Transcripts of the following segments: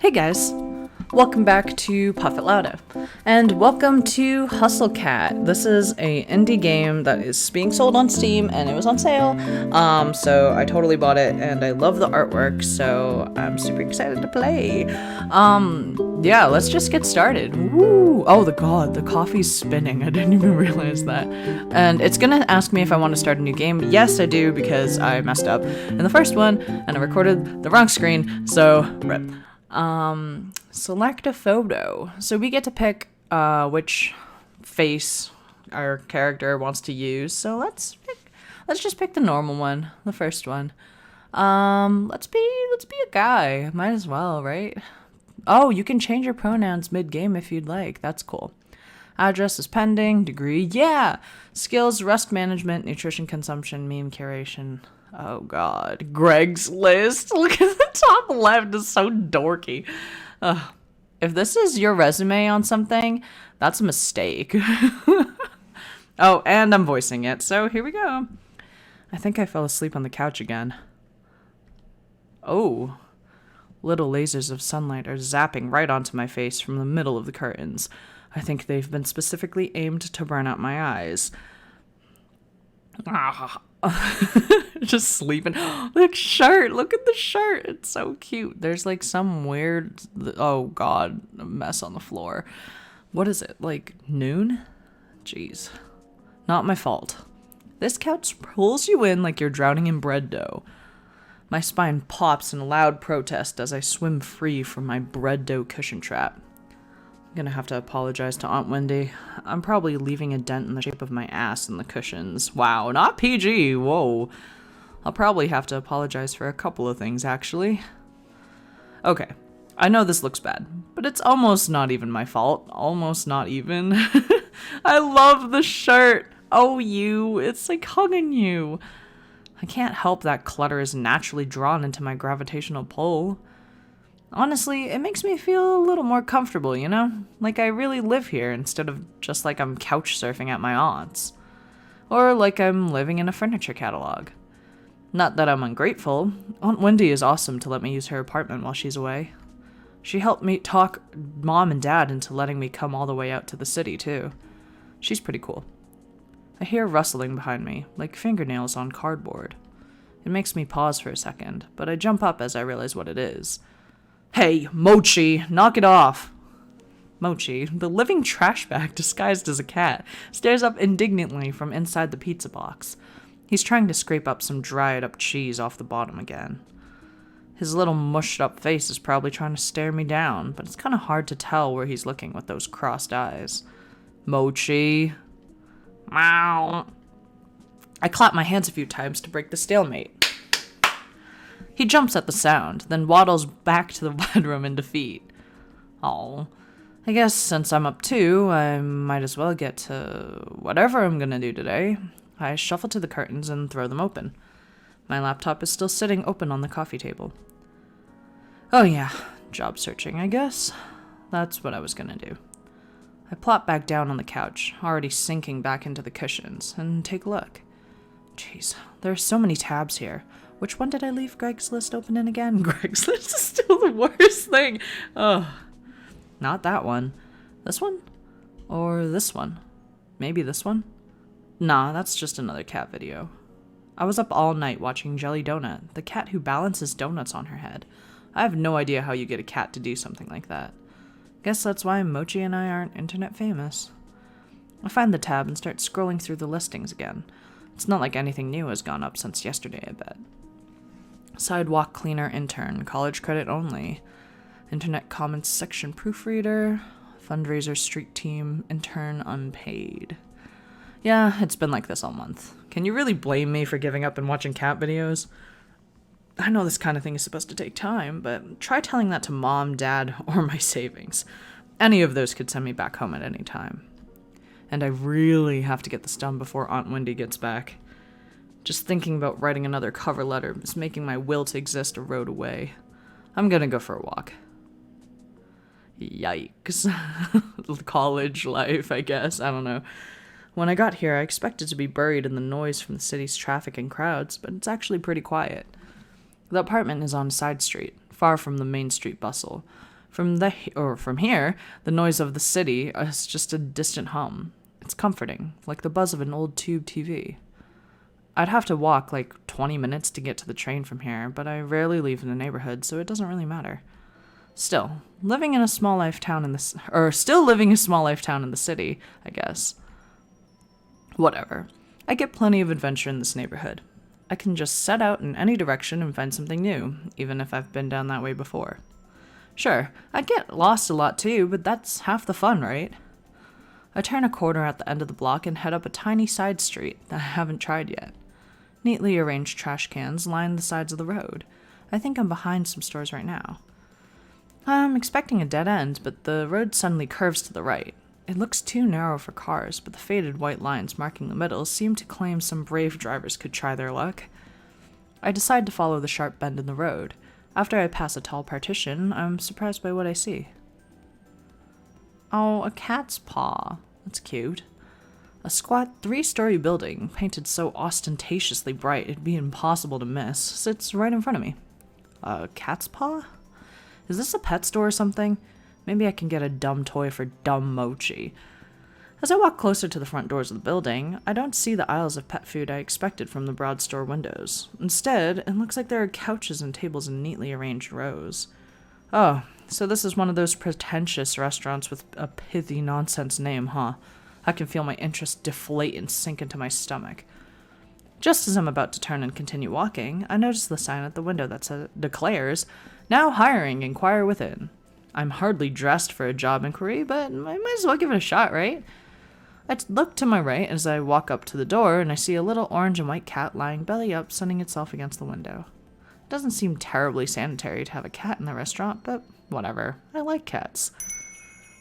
Hey guys, welcome back to Puff It Louder, and welcome to Hustle Cat. This is a indie game that is being sold on Steam, and it was on sale, so I totally bought it, and I love the artwork, so I'm super excited to play. Yeah, let's just get started. Woo! Oh, the coffee's spinning. I didn't even realize that. And it's gonna ask me if I want to start a new game. Yes, I do, because I messed up in the first one, and I recorded the wrong screen, so rip. Select a photo. So we get to pick which face our character wants to use. So let's just pick the normal one, the first one. Let's be a guy. Might as well, right? Oh, you can change your pronouns mid-game if you'd like. That's cool. Address is pending. Degree, yeah. Skills, rest management, nutrition consumption, meme curation. Oh god. Greg's list. Look at the top left. It's so dorky. If this is your resume on something, that's a mistake. Oh, and I'm voicing it, so here we go. I think I fell asleep on the couch again. Oh. Little lasers of sunlight are zapping right onto my face from the middle of the curtains. I think they've been specifically aimed to burn out my eyes. Just sleeping. Look, shirt. Look at the shirt. It's so cute. There's like some weird, oh god, a mess on the floor. What is it, like noon? Jeez. Not my fault. This couch pulls you in like you're drowning in bread dough. My spine pops in loud protest as I swim free from my bread dough cushion trap. I'm gonna have to apologize to Aunt Wendy. I'm probably leaving a dent in the shape of my ass in the cushions. Wow, not PG, whoa. I'll probably have to apologize for a couple of things, actually. Okay, I know this looks bad, but it's almost not even my fault. Almost not even. I love the shirt. Oh, it's like hugging you. I can't help that clutter is naturally drawn into my gravitational pull. Honestly, it makes me feel a little more comfortable, you know? Like I really live here instead of just like I'm couch surfing at my aunt's. Or like I'm living in a furniture catalog. Not that I'm ungrateful. Aunt Wendy is awesome to let me use her apartment while she's away. She helped me talk Mom and Dad into letting me come all the way out to the city, too. She's pretty cool. I hear rustling behind me, like fingernails on cardboard. It makes me pause for a second, but I jump up as I realize what it is. Hey, Mochi, knock it off! Mochi, the living trash bag disguised as a cat, stares up indignantly from inside the pizza box. He's trying to scrape up some dried-up cheese off the bottom again. His little mushed-up face is probably trying to stare me down, but it's kind of hard to tell where he's looking with those crossed eyes. Mochi. Meow. I clap my hands a few times to break the stalemate. He jumps at the sound, then waddles back to the bedroom in defeat. Oh, I guess since I'm up too, I might as well get to whatever I'm gonna do today. I shuffle to the curtains and throw them open. My laptop is still sitting open on the coffee table. Oh yeah, job searching, I guess. That's what I was gonna do. I plop back down on the couch, already sinking back into the cushions, and take a look. Jeez, there are so many tabs here. Which one did I leave Greg's list open in again? Greg's list is still the worst thing. Ugh. Not that one. This one? Or this one? Maybe this one? Nah, that's just another cat video. I was up all night watching Jelly Donut, the cat who balances donuts on her head. I have no idea how you get a cat to do something like that. Guess that's why Mochi and I aren't internet famous. I find the tab and start scrolling through the listings again. It's not like anything new has gone up since yesterday, I bet. Sidewalk cleaner intern, college credit only. Internet comments section proofreader. Fundraiser street team, intern unpaid. Yeah, it's been like this all month. Can you really blame me for giving up and watching cat videos? I know this kind of thing is supposed to take time, but try telling that to Mom, Dad, or my savings. Any of those could send me back home at any time. And I really have to get this done before Aunt Wendy gets back. Just thinking about writing another cover letter is making my will to exist erode away. I'm gonna go for a walk. Yikes. College life, I guess. I don't know. When I got here, I expected to be buried in the noise from the city's traffic and crowds, but it's actually pretty quiet. The apartment is on a side street, far from the main street bustle. From here, the noise of the city is just a distant hum. It's comforting, like the buzz of an old tube TV. I'd have to walk like 20 minutes to get to the train from here, but I rarely leave the neighborhood, so it doesn't really matter. Still living a small life town in the city, I guess. Whatever. I get plenty of adventure in this neighborhood. I can just set out in any direction and find something new, even if I've been down that way before. Sure, I get lost a lot too, but that's half the fun, right? I turn a corner at the end of the block and head up a tiny side street that I haven't tried yet. Neatly arranged trash cans line the sides of the road. I think I'm behind some stores right now. I'm expecting a dead end, but the road suddenly curves to the right. It looks too narrow for cars, but the faded white lines marking the middle seem to claim some brave drivers could try their luck. I decide to follow the sharp bend in the road. After I pass a tall partition, I'm surprised by what I see. Oh, a cat's paw. That's cute. A squat 3-story building, painted so ostentatiously bright it'd be impossible to miss, sits right in front of me. A cat's paw? Is this a pet store or something? Maybe I can get a dumb toy for dumb Mochi. As I walk closer to the front doors of the building, I don't see the aisles of pet food I expected from the broad store windows. Instead, it looks like there are couches and tables in neatly arranged rows. Oh, so this is one of those pretentious restaurants with a pithy nonsense name, huh? I can feel my interest deflate and sink into my stomach. Just as I'm about to turn and continue walking, I notice the sign at the window that declares, "Now hiring, inquire within." I'm hardly dressed for a job inquiry, but I might as well give it a shot, right? I look to my right as I walk up to the door, and I see a little orange and white cat lying belly up, sunning itself against the window. It doesn't seem terribly sanitary to have a cat in the restaurant, but whatever. I like cats.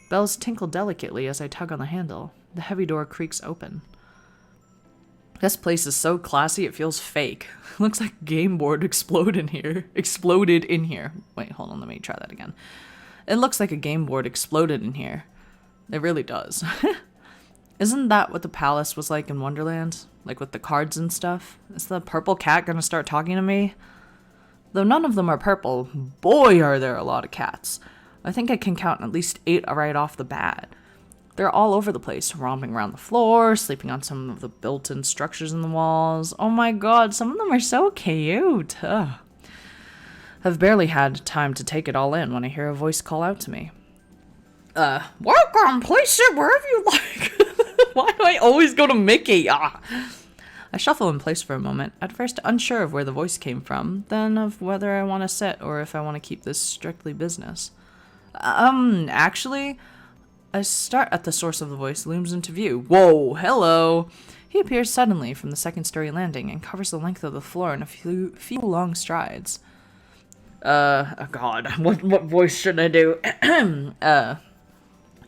Bells tinkle delicately as I tug on the handle. The heavy door creaks open. This place is so classy it feels fake. Looks like a game board exploded in here. Wait, hold on, let me try that again. It looks like a game board exploded in here. It really does. Isn't that what the palace was like in Wonderland? Like with the cards and stuff? Is the purple cat gonna start talking to me? Though none of them are purple, boy are there a lot of cats. I think I can count at least 8 right off the bat. They're all over the place, romping around the floor, sleeping on some of the built-in structures in the walls. Oh my god, some of them are so cute. Ugh. I've barely had time to take it all in when I hear a voice call out to me. Welcome, please sit wherever you like. Why do I always go to Mickey? I shuffle in place for a moment, at first unsure of where the voice came from, then of whether I want to sit or if I want to keep this strictly business. Actually, I start at the source of the voice looms into view. Whoa, hello! He appears suddenly from the second-story landing and covers the length of the floor in a few long strides. Oh god, what voice should I do?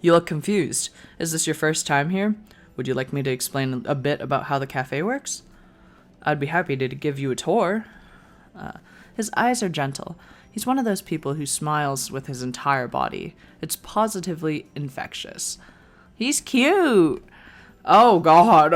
You look confused. Is this your first time here? Would you like me to explain a bit about how the cafe works? I'd be happy to give you a tour. His eyes are gentle. He's one of those people who smiles with his entire body. It's positively infectious. He's cute. Oh god.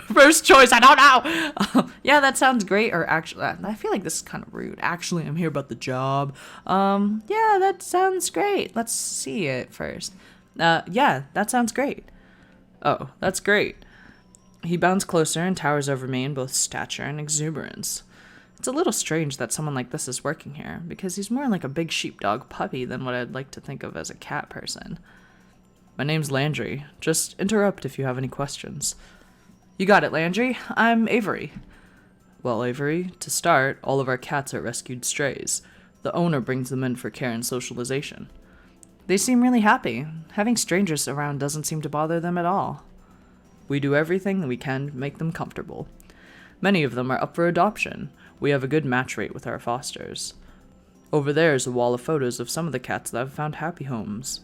First choice, I don't know. Yeah, that sounds great. Or actually, I feel like this is kind of rude. Actually, I'm here about the job. Yeah, that sounds great. Let's see it first. Yeah, that sounds great. Oh, that's great. He bounds closer and towers over me in both stature and exuberance. It's a little strange that someone like this is working here, because he's more like a big sheepdog puppy than what I'd like to think of as a cat person. My name's Landry. Just interrupt if you have any questions. You got it, Landry. I'm Avery. Well, Avery, to start, all of our cats are rescued strays. The owner brings them in for care and socialization. They seem really happy. Having strangers around doesn't seem to bother them at all. We do everything we can to make them comfortable. Many of them are up for adoption. We have a good match rate with our fosters. Over there is a wall of photos of some of the cats that have found happy homes.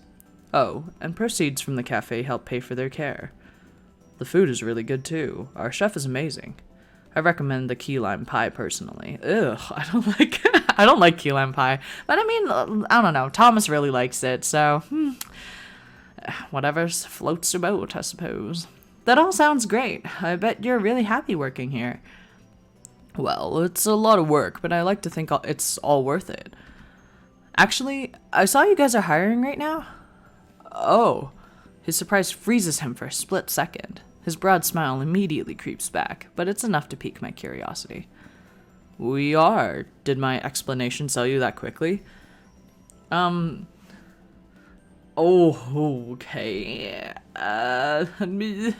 Oh, and proceeds from the cafe help pay for their care. The food is really good too. Our chef is amazing. I recommend the key lime pie personally. Ugh, I don't like key lime pie. But I mean, I don't know. Thomas really likes it, so whatever floats your boat, I suppose. That all sounds great. I bet you're really happy working here. Well, it's a lot of work, but I like to think it's all worth it. Actually, I saw you guys are hiring right now. Oh. His surprise freezes him for a split second. His broad smile immediately creeps back, but it's enough to pique my curiosity. We are. Did my explanation sell you that quickly? Oh, okay. I'm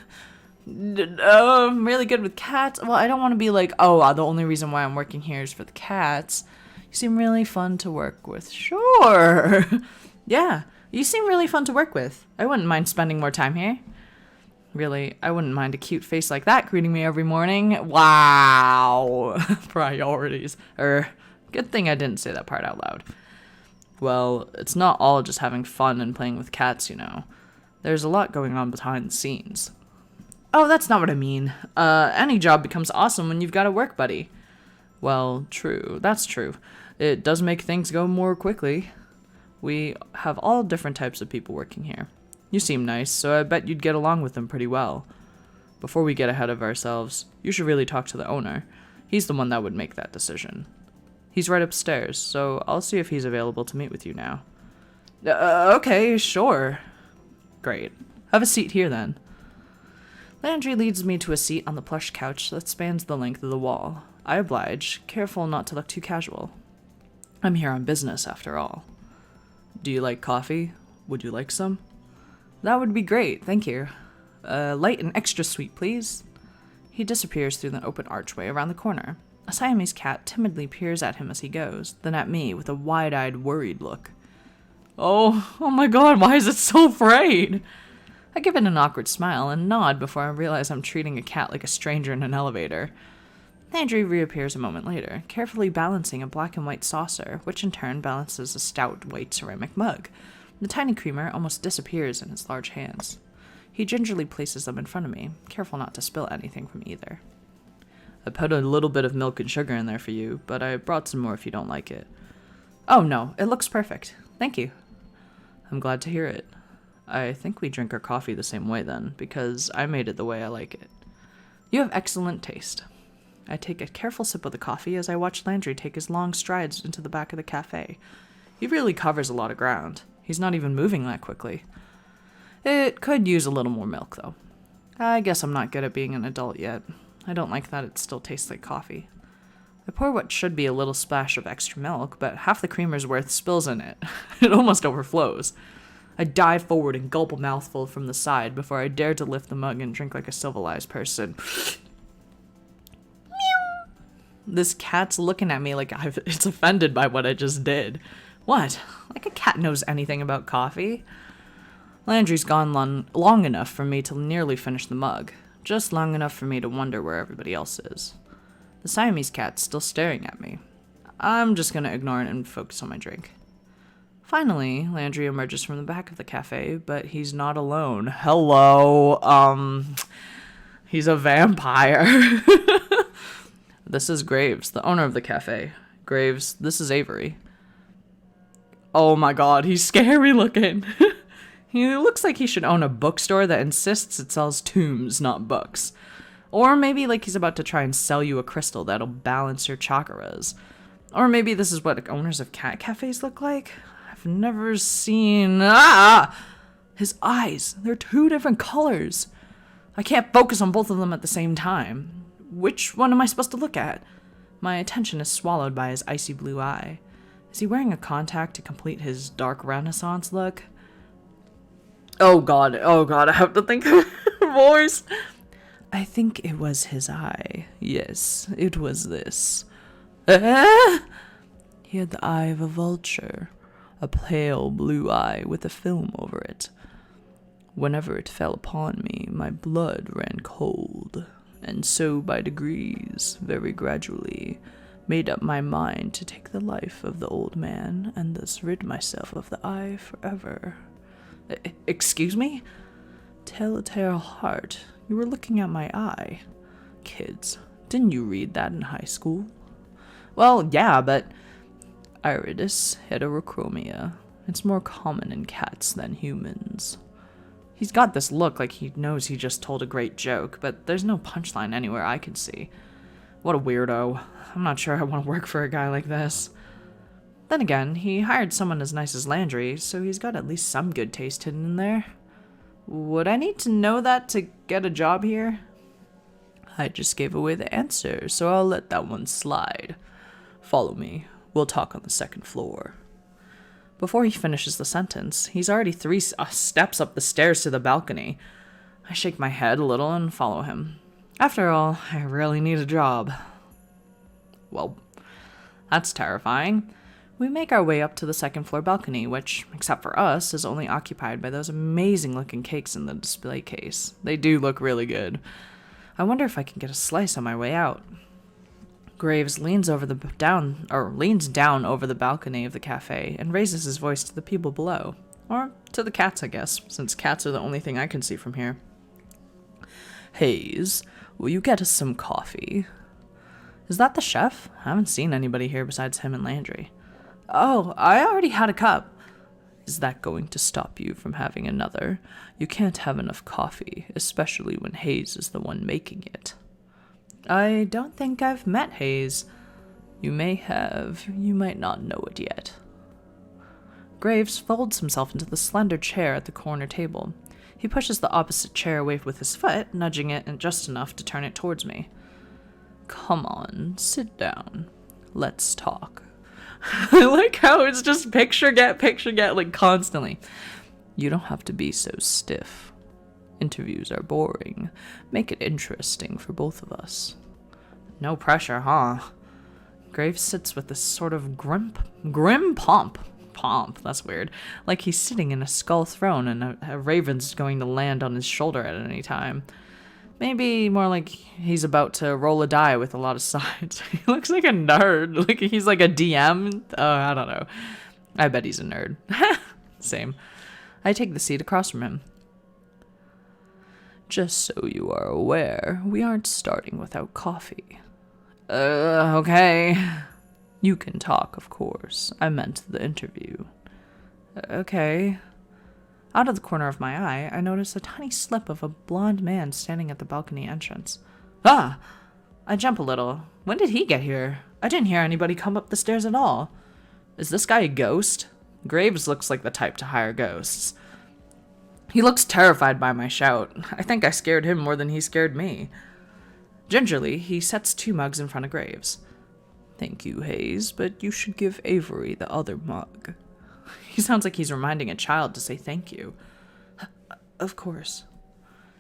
really good with cats. Well, I don't want to be like, oh, the only reason why I'm working here is for the cats. You seem really fun to work with. Sure. Yeah, you seem really fun to work with. I wouldn't mind spending more time here. Really, I wouldn't mind a cute face like that greeting me every morning. Wow. Priorities. Good thing I didn't say that part out loud. Well, it's not all just having fun and playing with cats, you know. There's a lot going on behind the scenes. Oh, that's not what I mean. Any job becomes awesome when you've got a work buddy. Well, true. That's true. It does make things go more quickly. We have all different types of people working here. You seem nice, so I bet you'd get along with them pretty well. Before we get ahead of ourselves, you should really talk to the owner. He's the one that would make that decision. He's right upstairs, so I'll see if he's available to meet with you now. Okay, sure. Great. Have a seat here then. Landry leads me to a seat on the plush couch that spans the length of the wall. I oblige, careful not to look too casual. I'm here on business, after all. Do you like coffee? Would you like some? That would be great, thank you. Light and extra sweet, please. He disappears through the open archway around the corner. A Siamese cat timidly peers at him as he goes, then at me with a wide-eyed, worried look. Oh my god, why is it so afraid? I give it an awkward smile and nod before I realize I'm treating a cat like a stranger in an elevator. Landry reappears a moment later, carefully balancing a black and white saucer, which in turn balances a stout white ceramic mug. The tiny creamer almost disappears in his large hands. He gingerly places them in front of me, careful not to spill anything from either. I put a little bit of milk and sugar in there for you, but I brought some more if you don't like it. Oh no, it looks perfect. Thank you. I'm glad to hear it. I think we drink our coffee the same way then, because I made it the way I like it. You have excellent taste. I take a careful sip of the coffee as I watch Landry take his long strides into the back of the cafe. He really covers a lot of ground. He's not even moving that quickly. It could use a little more milk, though. I guess I'm not good at being an adult yet. I don't like that it still tastes like coffee. I pour what should be a little splash of extra milk, but half the creamer's worth spills in it. It almost overflows. I dive forward and gulp a mouthful from the side before I dare to lift the mug and drink like a civilized person. Meow. This cat's looking at me like it's offended by what I just did. What? Like a cat knows anything about coffee? Landry's gone long enough for me to nearly finish the mug. Just long enough for me to wonder where everybody else is. The Siamese cat's still staring at me. I'm just gonna ignore it and focus on my drink. Finally, Landry emerges from the back of the cafe, but he's not alone. Hello, he's a vampire. This is Graves, the owner of the cafe. Graves, this is Avery. Oh my god, he's scary looking. He looks like he should own a bookstore that insists it sells tombs, not books. Or maybe like he's about to try and sell you a crystal that'll balance your chakras. Or maybe this is what owners of cat cafes look like. I've never seen... His eyes, they're two different colors. I can't focus on both of them at the same time. Which one am I supposed to look at? My attention is swallowed by his icy blue eye. Is he wearing a contact to complete his dark Renaissance look? Oh god, I have to think of a voice. I think it was his eye. Yes, it was this. He had the eye of a vulture, a pale blue eye with a film over it. Whenever it fell upon me, my blood ran cold, and so by degrees, very gradually, made up my mind to take the life of the old man, and thus rid myself of the eye forever. Excuse me? Telltale heart, you were looking at my eye. Kids, didn't you read that in high school? Well, yeah, but... Iridis heterochromia. It's more common in cats than humans. He's got this look like he knows he just told a great joke, but there's no punchline anywhere I can see. What a weirdo. I'm not sure I want to work for a guy like this. Then again, he hired someone as nice as Landry, so he's got at least some good taste hidden in there. Would I need to know that to get a job here? I just gave away the answer, so I'll let that one slide. Follow me. We'll talk on the second floor. Before he finishes the sentence, he's already 3 steps up the stairs to the balcony. I shake my head a little and follow him. After all, I really need a job. Well, that's terrifying. We make our way up to the second floor balcony, which, except for us, is only occupied by those amazing looking cakes in the display case. They do look really good. I wonder if I can get a slice on my way out. Graves leans down over the balcony of the cafe and raises his voice to the people below. Or to the cats, I guess, since cats are the only thing I can see from here. Hayes, will you get us some coffee? Is that the chef? I haven't seen anybody here besides him and Landry. Oh, I already had a cup. Is that going to stop you from having another? You can't have enough coffee, especially when Hayes is the one making it. I don't think I've met Hayes. You may have. You might not know it yet. Graves folds himself into the slender chair at the corner table. He pushes the opposite chair away with his foot, nudging it just enough to turn it towards me. Come on, sit down. Let's talk. I like how it's just picture get, like constantly. You don't have to be so stiff. Interviews are boring. Make it interesting for both of us. No pressure, huh? Graves sits with this sort of grim pomp. That's weird. Like he's sitting in a skull throne and a raven's going to land on his shoulder at any time. Maybe more like he's about to roll a die with a lot of sides. He looks like a nerd. Like he's like a DM. I don't know. I bet he's a nerd. Same. I take the seat across from him. Just so you are aware, we aren't starting without coffee. Okay. You can talk, of course. I meant the interview. Okay. Out of the corner of my eye, I notice a tiny slip of a blonde man standing at the balcony entrance. Ah! I jump a little. When did he get here? I didn't hear anybody come up the stairs at all. Is this guy a ghost? Graves looks like the type to hire ghosts. He looks terrified by my shout. I think I scared him more than he scared me. Gingerly, he sets 2 mugs in front of Graves. Thank you, Hayes, but you should give Avery the other mug. He sounds like he's reminding a child to say thank you. Of course.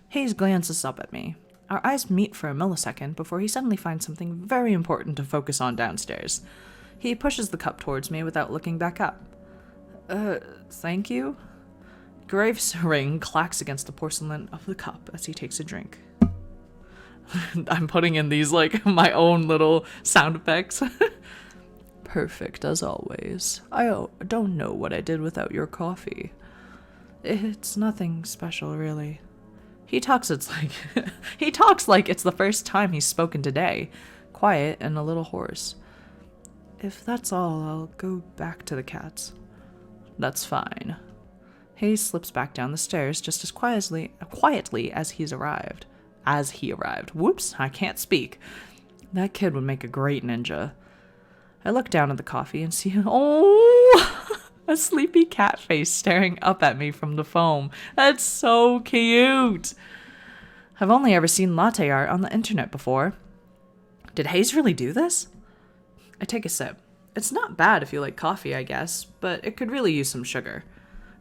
Hayes glances up at me. Our eyes meet for a millisecond before he suddenly finds something very important to focus on downstairs. He pushes the cup towards me without looking back up. Thank you? Graves' ring clacks against the porcelain of the cup as he takes a drink. I'm putting in these, like, my own little sound effects. Perfect, as always. I don't know what I did without your coffee. It's nothing special, really. He talks like it's the first time he's spoken today. Quiet and a little hoarse. If that's all, I'll go back to the cats. That's fine. Hayes slips back down the stairs just as quietly as he arrived. Whoops, I can't speak. That kid would make a great ninja. I look down at the coffee and see, a sleepy cat face staring up at me from the foam. That's so cute. I've only ever seen latte art on the internet before. Did Hayes really do this? I take a sip. It's not bad if you like coffee, I guess, but it could really use some sugar.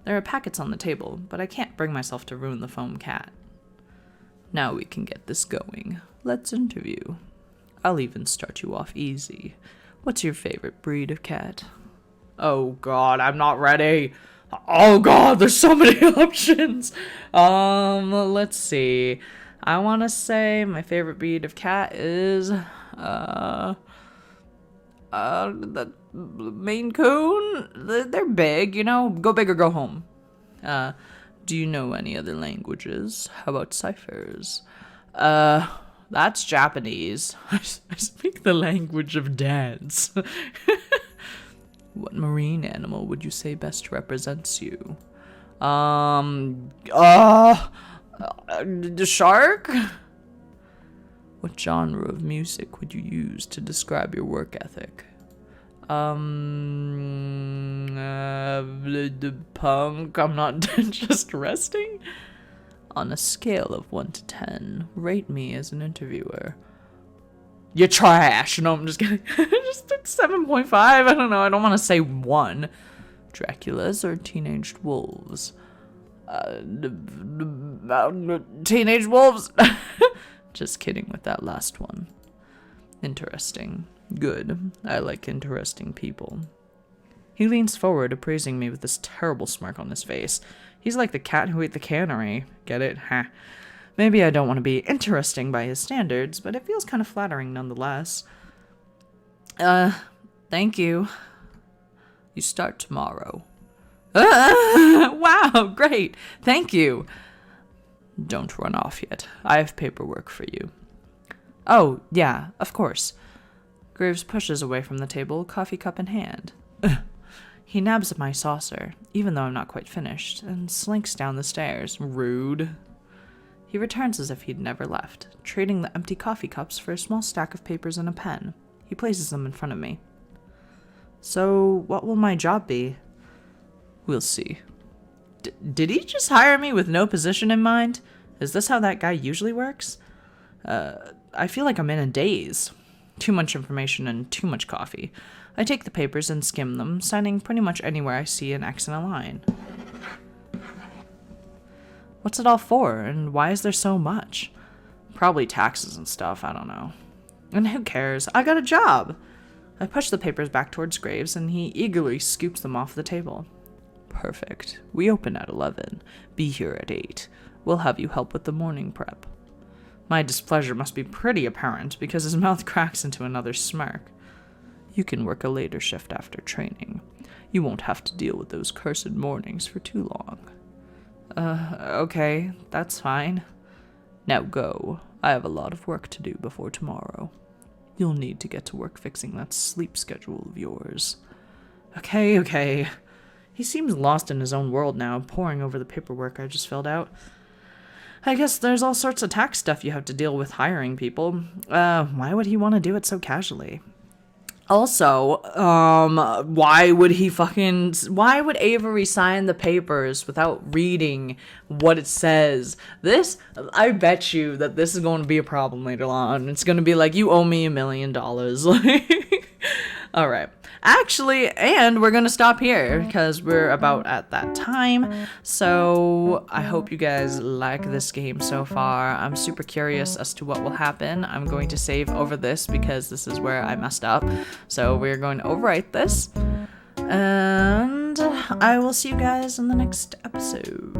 There are packets on the table, but I can't bring myself to ruin the foam cat. Now we can get this going. Let's interview. I'll even start you off easy. What's your favorite breed of cat? Oh god, I'm not ready. Oh god, there's so many options. Let's see. I want to say my favorite breed of cat is the Maine Coon. They're big, you know. Go big or go home. Do you know any other languages? How about ciphers? That's Japanese. I speak the language of dance. What marine animal would you say best represents you? The shark? What genre of music would you use to describe your work ethic? The punk, I'm not just resting. On a scale of 1 to 10, rate me as an interviewer. You're trash. No, I'm just kidding. Just 7.5. I don't know. I don't want to say 1. Draculas or teenaged wolves? Teenage wolves. Just kidding with that last one. Interesting. Good. I like interesting people. He leans forward, appraising me with this terrible smirk on his face. He's like the cat who ate the cannery. Get it? Ha. Maybe I don't want to be interesting by his standards, but it feels kind of flattering nonetheless. Thank you. You start tomorrow. Wow, great. Thank you. Don't run off yet. I have paperwork for you. Oh, yeah, of course. Graves pushes away from the table, coffee cup in hand. He nabs at my saucer, even though I'm not quite finished, and slinks down the stairs. Rude. He returns as if he'd never left, trading the empty coffee cups for a small stack of papers and a pen. He places them in front of me. So, what will my job be? We'll see. Did he just hire me with no position in mind? Is this how that guy usually works? I feel like I'm in a daze. Too much information and too much coffee. I take the papers and skim them, signing pretty much anywhere I see an X in a line. What's it all for, and why is there so much? Probably taxes and stuff, I don't know. And who cares? I got a job! I push the papers back towards Graves, and he eagerly scoops them off the table. Perfect. We open at 11. Be here at 8. We'll have you help with the morning prep. My displeasure must be pretty apparent, because his mouth cracks into another smirk. You can work a later shift after training. You won't have to deal with those cursed mornings for too long. Okay, that's fine. Now go. I have a lot of work to do before tomorrow. You'll need to get to work fixing that sleep schedule of yours. Okay. He seems lost in his own world now, poring over the paperwork I just filled out. I guess there's all sorts of tax stuff you have to deal with hiring people. Why would he want to do it so casually? Also, why would Avery sign the papers without reading what it says? I bet you that this is going to be a problem later on. It's going to be like, you owe me $1 million. All right. Actually, and we're going to stop here because we're about at that time. So I hope you guys like this game so far. I'm super curious as to what will happen. I'm going to save over this because this is where I messed up. So we're going to overwrite this. And I will see you guys in the next episode.